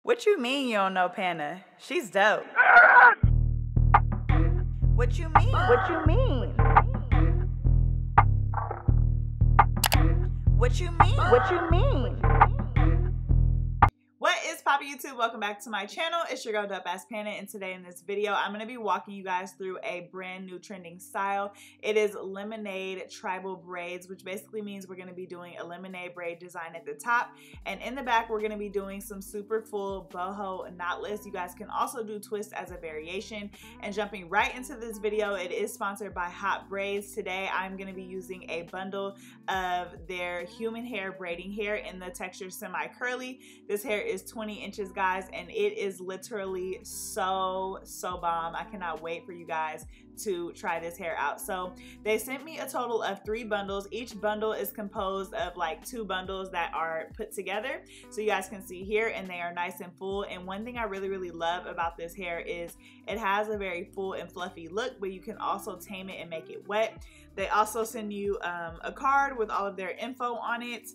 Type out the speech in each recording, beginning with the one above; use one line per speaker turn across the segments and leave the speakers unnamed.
What you mean you don't know Panna? She's dope. What you mean? What you mean? What you mean? What you mean? What is poppin' YouTube? Welcome back to my channel. It's your girl Dope Ass Panna, and today in this video I'm going to be walking you guys through a brand new trending style. It is lemonade tribal braids, which basically means we're going to be doing a lemonade braid design at the top, and in the back we're going to be doing some super full boho knotless. You guys can also do twist as a variation. And jumping right into this video, it is sponsored by HotBraids. Today I'm going to be using a bundle of their human hair braiding hair in the texture semi-curly. This hair is 20 inches, guys, and it is literally so bomb. I cannot wait for you guys to try this hair out. So they sent me a total of 3 bundles. Each bundle is composed of like 2 bundles that are put together, so you guys can see here, and they are nice and full. And one thing I really love about this hair is it has a very full and fluffy look, but you can also tame it and make it wet. They also send you a card with all of their info on it.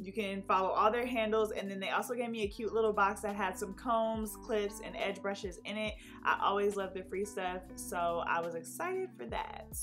You can follow all their handles, and then they also gave me a cute little box that had some combs, clips, and edge brushes in it. I always love the free stuff, so I was excited for that.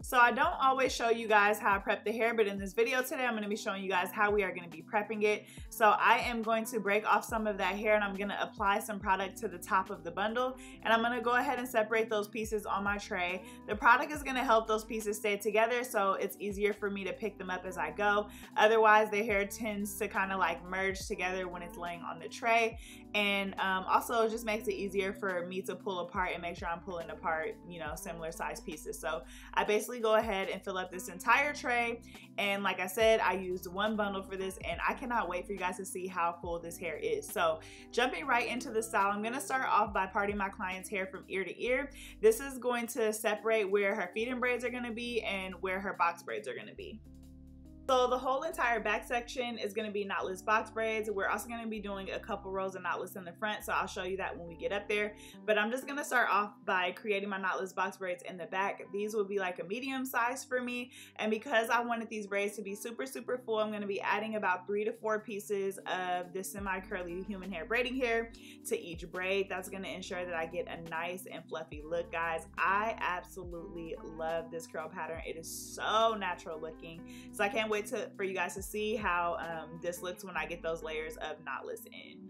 So I don't always show you guys how I prep the hair, but in this video today I'm going to be showing you guys how we are going to be prepping it. So I am going to break off some of that hair, and I'm going to apply some product to the top of the bundle, and I'm going to go ahead and separate those pieces on my tray. The product is going to help those pieces stay together, so it's easier for me to pick them up as I go. Otherwise the hair tends to kind of like merge together when it's laying on the tray, and also it just makes it easier for me to pull apart and make sure I'm pulling apart, you know, similar size pieces. So I basically go ahead and fill up this entire tray, and like I said, I used 1 bundle for this, and I cannot wait for you guys to see how full this hair is. So jumping right into the style, I'm going to start off by parting my client's hair from ear to ear. This is going to separate where her feed-in braids are going to be and where her box braids are going to be. So the whole entire back section is going to be knotless box braids. We're also going to be doing a couple rows of knotless in the front, so I'll show you that when we get up there. But I'm just going to start off by creating my knotless box braids in the back. These will be like a medium size for me, and because I wanted these braids to be super full, I'm going to be adding about 3 to 4 pieces of this semi-curly human hair braiding hair to each braid. That's going to ensure that I get a nice and fluffy look, guys. I absolutely love this curl pattern. It is so natural looking, so I can't wait for you guys to see how this looks when I get those layers of knotless in.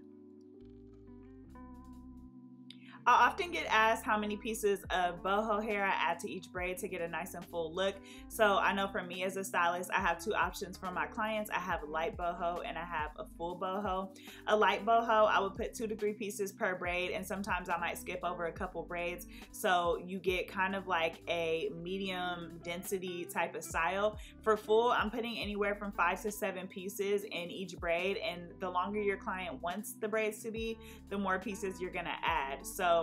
I often get asked how many pieces of boho hair I add to each braid to get a nice and full look. So I know for me as a stylist, I have 2 options for my clients. I have a light boho and I have a full boho. A light boho, I would put 2 to 3 pieces per braid, and sometimes I might skip over a couple braids, so you get kind of like a medium density type of style. For full, I'm putting anywhere from 5 to 7 pieces in each braid, and the longer your client wants the braids to be, the more pieces you're gonna add. So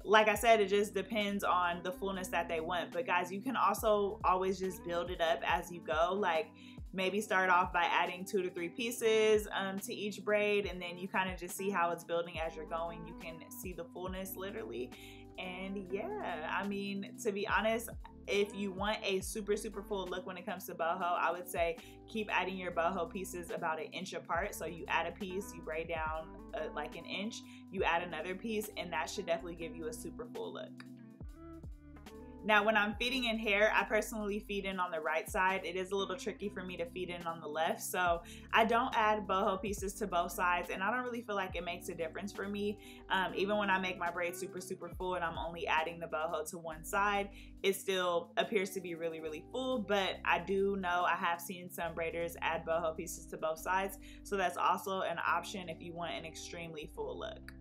like I said, it just depends on the fullness that they want. But guys, you can also always just build it up as you go. Like maybe start off by adding 2 to 3 pieces to each braid, and then you kind of just see how it's building as you're going. You can see the fullness literally. And yeah, I mean, to be honest, if you want a super full look when it comes to boho, I would say keep adding your boho pieces about 1 inch apart. So you add a piece, you braid down like 1 inch, you add another piece, and that should definitely give you a super full look. Now, when I'm feeding in hair, I personally feed in on the right side. It is a little tricky for me to feed in on the left, so I don't add boho pieces to both sides, and I don't really feel like it makes a difference for me. Even when I make my braids super full and I'm only adding the boho to one side, it still appears to be really full. But I do know I have seen some braiders add boho pieces to both sides, so that's also an option if you want an extremely full look.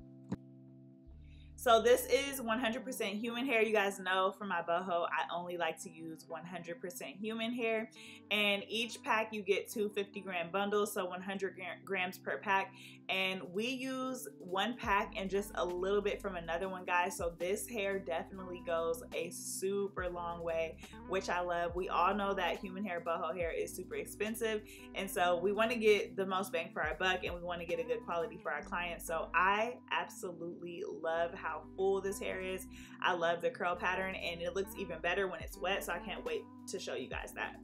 So this is 100% human hair. You guys know from my boho, I only like to use 100% human hair. And each pack you get 2 50-gram bundles, so 100 grams per pack. And we use 1 pack and just a little bit from another one, guys. So this hair definitely goes a super long way, which I love. We all know that human hair boho hair is super expensive, and so we want to get the most bang for our buck, and we want to get a good quality for our clients. So I absolutely love how full this hair is. I love the curl pattern, and it looks even better when it's wet, so I can't wait to show you guys that.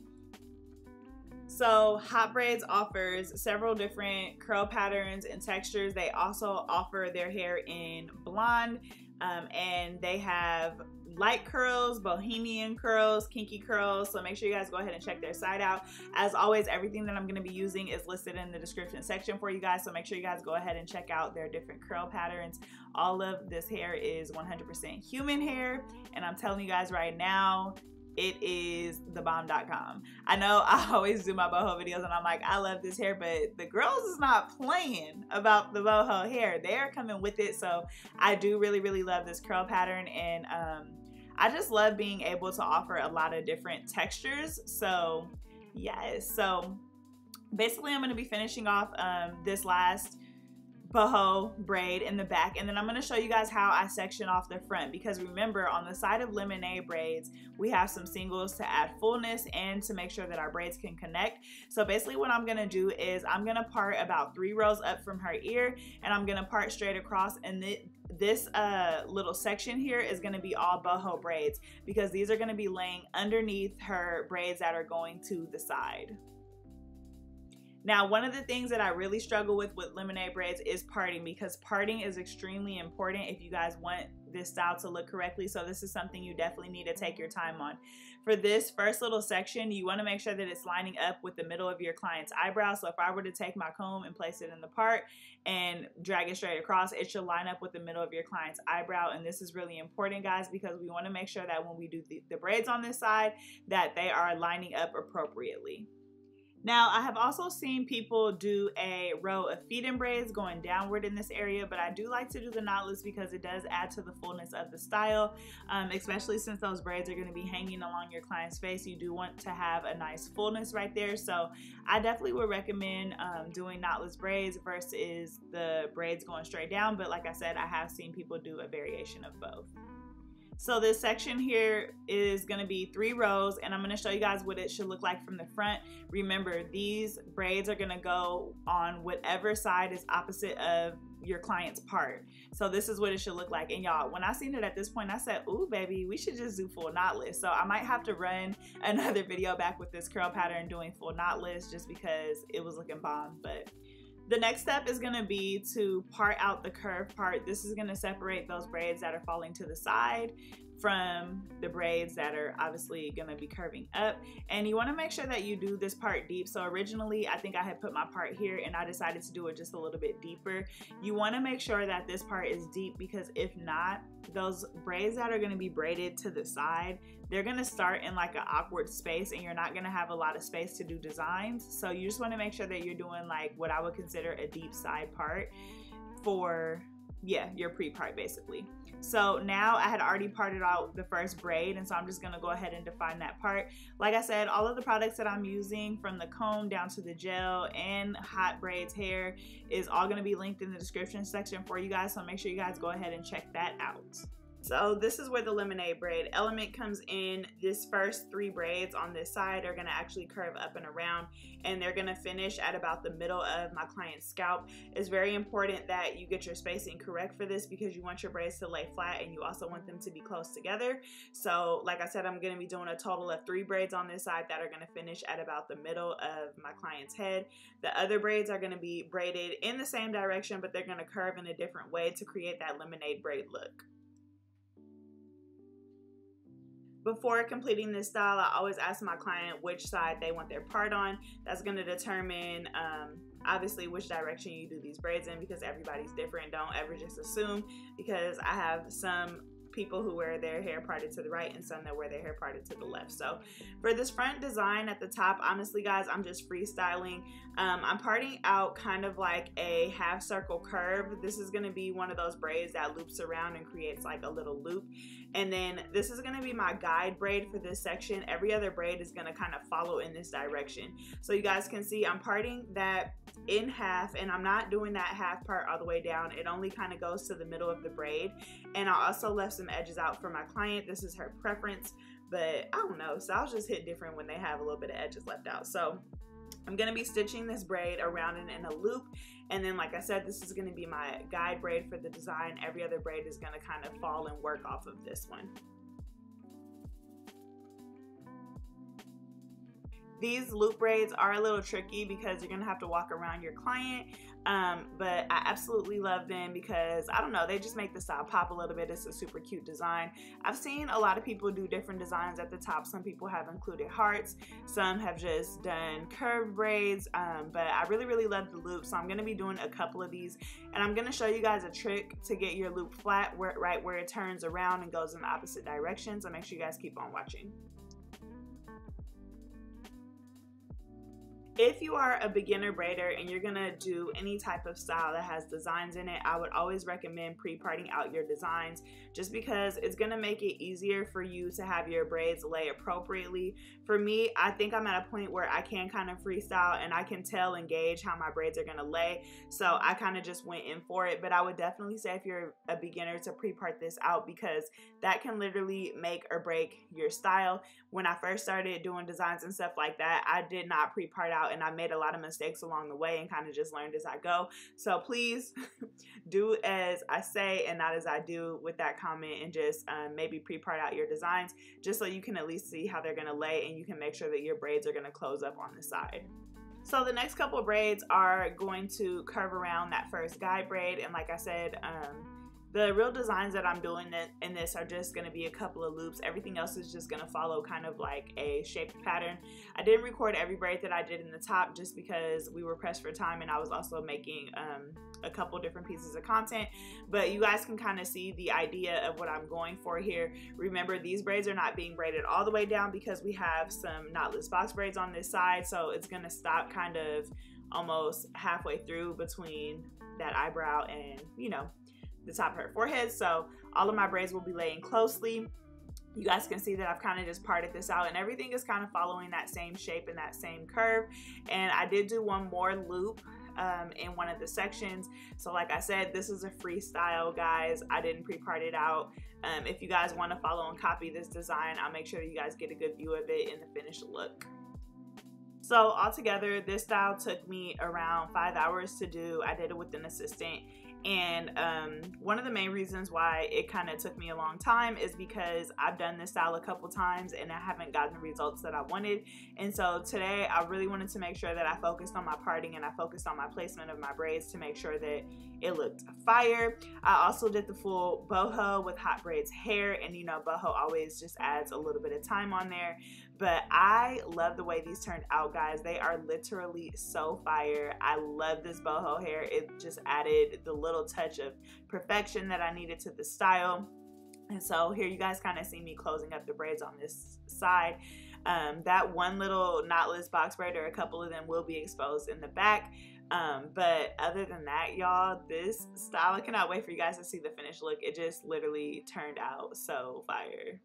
So HotBraids offers several different curl patterns and textures. They also offer their hair in blonde, and they have light curls, bohemian curls, kinky curls. So make sure you guys go ahead and check their site out. As always, everything that I'm going to be using is listed in the description section for you guys. So make sure you guys go ahead and check out their different curl patterns. All of this hair is 100% human hair, and I'm telling you guys right now, it is thebomb.com. I know I always do my boho videos and I'm like, I love this hair, but the girls is not playing about the boho hair. They're coming with it. So I do really love this curl pattern, and I just love being able to offer a lot of different textures. So yes, so basically I'm going to be finishing off this last boho braid in the back, and then I'm going to show you guys how I section off the front, because remember, on the side of lemonade braids we have some singles to add fullness and to make sure that our braids can connect. So basically what I'm going to do is I'm going to part about 3 rows up from her ear, and I'm going to part straight across, and this little section here is going to be all boho braids, because these are going to be laying underneath her braids that are going to the side. Now, one of the things that I really struggle with lemonade braids is parting, because parting is extremely important if you guys want this style to look correctly. So this is something you definitely need to take your time on. For this first little section, you want to make sure that it's lining up with the middle of your client's eyebrow. So if I were to take my comb and place it in the part and drag it straight across, it should line up with the middle of your client's eyebrow. And this is really important, guys, because we want to make sure that when we do the braids on this side, that they are lining up appropriately. Now, I have also seen people do a row of feed-in braids going downward in this area, but I do like to do the knotless because it does add to the fullness of the style, especially since those braids are going to be hanging along your client's face. You do want to have a nice fullness right there. So I definitely would recommend doing knotless braids versus the braids going straight down. But like I said, I have seen people do a variation of both. So this section here is going to be 3 rows, and I'm going to show you guys what it should look like from the front. Remember, these braids are going to go on whatever side is opposite of your client's part. So this is what it should look like. And y'all, when I seen it at this point, I said, ooh baby, we should just do full knotless. So I might have to run another video back with this curl pattern doing full knotless, just because it was looking bomb. But the next step is going to be to part out the curved part. This is going to separate those braids that are falling to the side from the braids that are obviously going to be curving up. And you want to make sure that you do this part deep. So originally I think I had put my part here and I decided to do it just a little bit deeper. You want to make sure that this part is deep, because if not, those braids that are going to be braided to the side, they're going to start in like an awkward space and you're not going to have a lot of space to do designs. So you just want to make sure that you're doing like what I would consider a deep side part for, yeah, your pre-part basically. So now I had already parted out the first braid, and so I'm just going to go ahead and define that part. Like I said, all of the products that I'm using, from the comb down to the gel and HotBraids hair, is all going to be linked in the description section for you guys, so make sure you guys go ahead and check that out. So this is where the lemonade braid element comes in. This first 3 braids on this side are going to actually curve up and around, and they're going to finish at about the middle of my client's scalp. It's very important that you get your spacing correct for this, because you want your braids to lay flat and you also want them to be close together. So like I said, I'm going to be doing a total of 3 braids on this side that are going to finish at about the middle of my client's head. The other braids are going to be braided in the same direction, but they're going to curve in a different way to create that lemonade braid look. Before completing this style, I always ask my client which side they want their part on. That's going to determine obviously which direction you do these braids in, because everybody's different. Don't ever just assume, because I have some people who wear their hair parted to the right and some that wear their hair parted to the left. So for this front design at the top, honestly guys, I'm just freestyling. I'm parting out kind of like a half circle curve. This is going to be one of those braids that loops around and creates like a little loop. And then this is going to be my guide braid for this section. Every other braid is going to kind of follow in this direction. So you guys can see I'm parting that in half, and I'm not doing that half part all the way down. It only kind of goes to the middle of the braid. And I also left some edges out for my client. This is her preference, but I don't know, styles just hit different when they have a little bit of edges left out. So I'm going to be stitching this braid around and in a loop, and then like I said, this is going to be my guide braid for the design. Every other braid is going to kind of fall and work off of this one. These loop braids are a little tricky because you're gonna have to walk around your client, but I absolutely love them because, I don't know, they just make the style pop a little bit. It's a super cute design. I've seen a lot of people do different designs at the top. Some people have included hearts, some have just done curved braids, but I really love the loop, so I'm gonna be doing a couple of these, and I'm gonna show you guys a trick to get your loop flat right where it turns around and goes in the opposite direction, so make sure you guys keep on watching. If you are a beginner braider and you're gonna do any type of style that has designs in it, I would always recommend pre-parting out your designs, just because it's gonna make it easier for you to have your braids lay appropriately. For me, I think I'm at a point where I can kind of freestyle and I can tell and gauge how my braids are gonna lay, so I kind of just went in for it. But I would definitely say if you're a beginner to pre-part this out, because that can literally make or break your style. When I first started doing designs and stuff like that, I did not pre-part out, and I made a lot of mistakes along the way and kind of just learned as I go. So please do as I say and not as I do with that comment, and just maybe pre-part out your designs just so you can at least see how they're going to lay, and you can make sure that your braids are going to close up on the side. So the next couple of braids are going to curve around that first guide braid, and like I said, the real designs that I'm doing in this are just going to be a couple of loops. Everything else is just going to follow kind of like a shaped pattern. I didn't record every braid that I did in the top just because we were pressed for time, and I was also making a couple different pieces of content, but you guys can kind of see the idea of what I'm going for here. Remember, these braids are not being braided all the way down because we have some knotless box braids on this side, so it's going to stop kind of almost halfway through between that eyebrow and, you know, the top of her forehead. So all of my braids will be laying closely. You guys can see that I've kind of just parted this out, and everything is kind of following that same shape and that same curve. And I did do one more loop in one of the sections. So like I said, this is a freestyle, guys. I didn't pre-part it out. If you guys want to follow and copy this design, I'll make sure that you guys get a good view of it in the finished look. So altogether, this style took me around 5 hours to do. I did it with an assistant. And one of the main reasons why it kind of took me a long time is because I've done this style a couple times and I haven't gotten the results that I wanted. And so today I really wanted to make sure that I focused on my parting and I focused on my placement of my braids to make sure that it looked fire. I also did the full boho with HotBraids hair, and you know, boho always just adds a little bit of time on there. But I love the way these turned out, guys. They are literally so fire. I love this boho hair. It just added the little touch of perfection that I needed to the style. And so here you guys kind of see me closing up the braids on this side. That one little knotless box braid, or a couple of them, will be exposed in the back. But other than that, y'all, this style, I cannot wait for you guys to see the finished look. It just literally turned out so fire.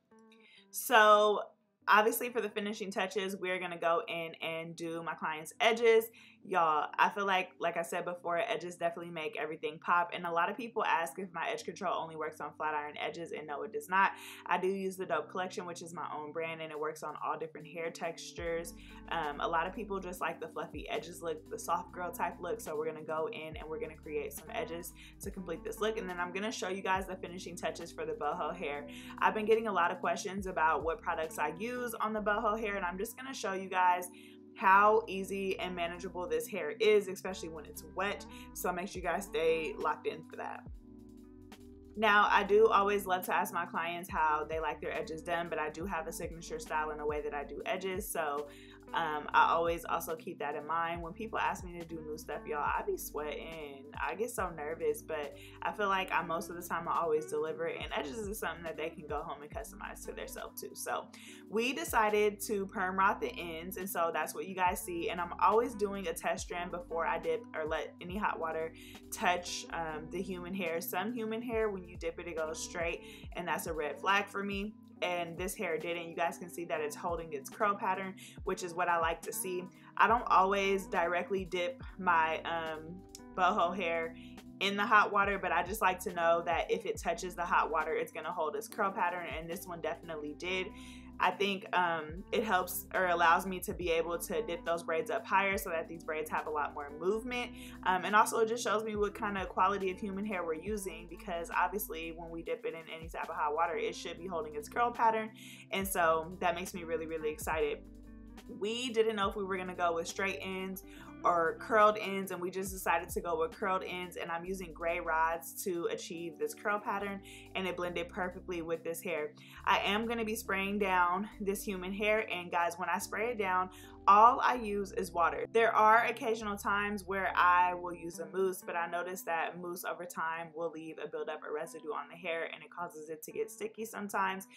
So obviously, for the finishing touches, we're gonna go in and do my client's edges. Y'all, I feel like I said before, edges definitely make everything pop. And a lot of people ask if my edge control only works on flat iron edges, and no, it does not. I do use the Dope Collection, which is my own brand, and it works on all different hair textures. A lot of people just like the fluffy edges look, the soft girl type look. So we're gonna go in and we're gonna create some edges to complete this look, and then I'm gonna show you guys the finishing touches for the boho hair. I've been getting a lot of questions about what products I use on the boho hair, and I'm just gonna show you guys how easy and manageable this hair is, especially when it's wet. So make sure you guys stay locked in for that. Now, I do always love to ask my clients how they like their edges done, but I do have a signature style in the way that I do edges. So I always also keep that in mind. When people ask me to do new stuff, y'all, I be sweating. I get so nervous, but I feel like most of the time I always deliver, and edges is something that they can go home and customize to themselves too. So we decided to perm rod the ends, and so that's what you guys see. And I'm always doing a test strand before I dip or let any hot water touch the human hair. Some human hair, when you dip it, it goes straight, and that's a red flag for me. And this hair didn't. You guys can see that it's holding its curl pattern, which is what I like to see. I don't always directly dip my boho hair in the hot water, but I just like to know that if it touches the hot water, it's gonna hold its curl pattern, and this one definitely did. I think it helps or allows me to be able to dip those braids up higher so that these braids have a lot more movement. And also it just shows me what kind of quality of human hair we're using, because obviously when we dip it in any type of hot water, it should be holding its curl pattern. And so that makes me really, really excited. We didn't know if we were gonna go with straight ends or curled ends, and we just decided to go with curled ends, and I'm using gray rods to achieve this curl pattern, and it blended perfectly with this hair. I am going to be spraying down this human hair, and guys, when I spray it down, all I use is water. There are occasional times where I will use a mousse, but I noticed that mousse over time will leave a buildup or residue on the hair, and it causes it to get sticky sometimes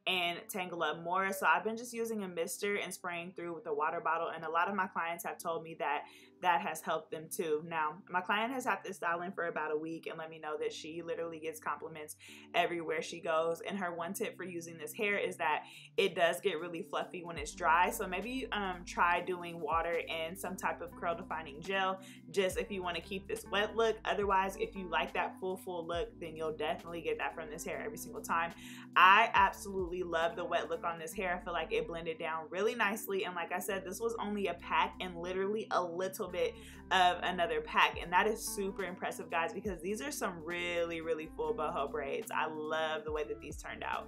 and tangle up more. So I've been just using a mister and spraying through with a water bottle, and a lot of my clients have told me that that has helped them too. Now, my client has had this style in for about a week and let me know that she literally gets compliments everywhere she goes. And her one tip for using this hair is that it does get really fluffy when it's dry. So maybe try doing water and some type of curl defining gel, just if you want to keep this wet look. Otherwise, if you like that full look, then you'll definitely get that from this hair every single time. I absolutely love the wet look on this hair. I feel like it blended down really nicely, and like I said, this was only a pack and literally a little bit of another pack, and that is super impressive, guys, because these are some really full boho braids. I love the way that these turned out.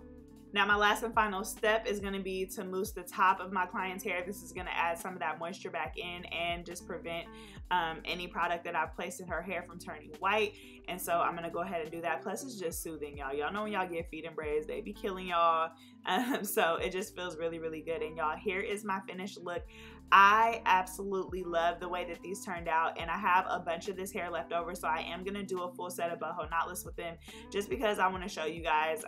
Now, my last and final step is going to be to mousse the top of my client's hair. This is going to add some of that moisture back in and just prevent any product that I've placed in her hair from turning white. And so I'm going to go ahead and do that. Plus, it's just soothing, y'all. Y'all know when y'all get feed and braids, they be killing y'all. So it just feels really good. And y'all, here is my finished look. I absolutely love the way that these turned out, and I have a bunch of this hair left over, so I am going to do a full set of boho knotless with them just because I want to show you guys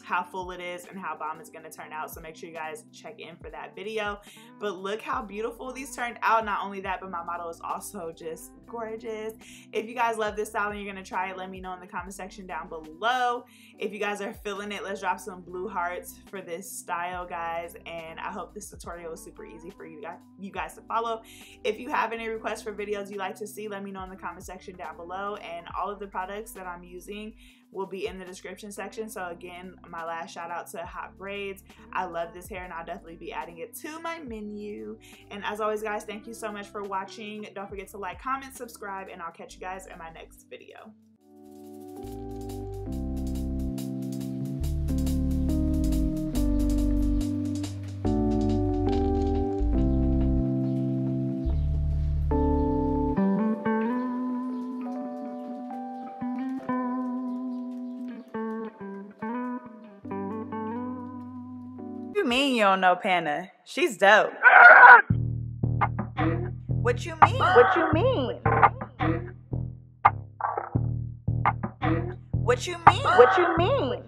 how full it is and how bomb it's going to turn out. So make sure you guys check in for that video. But look how beautiful these turned out. Not only that, but my model is also just gorgeous. If you guys love this style and you're going to try it, let me know in the comment section down below. If you guys are feeling it, let's drop some blue hearts for this style, guys. And I hope this tutorial was super easy for you guys to follow. If you have any requests for videos you'd like to see, let me know in the comment section down below. And all of the products that I'm using will be in the description section. So again, my last shout out to HotBraids. I love this hair and I'll definitely be adding it to my menu. And as always, guys, thank you so much for watching. Don't forget to like, comment, subscribe, and I'll catch you guys in my next video. What you mean you don't know Panna? She's dope. What you mean? What you mean? What you mean? What you mean?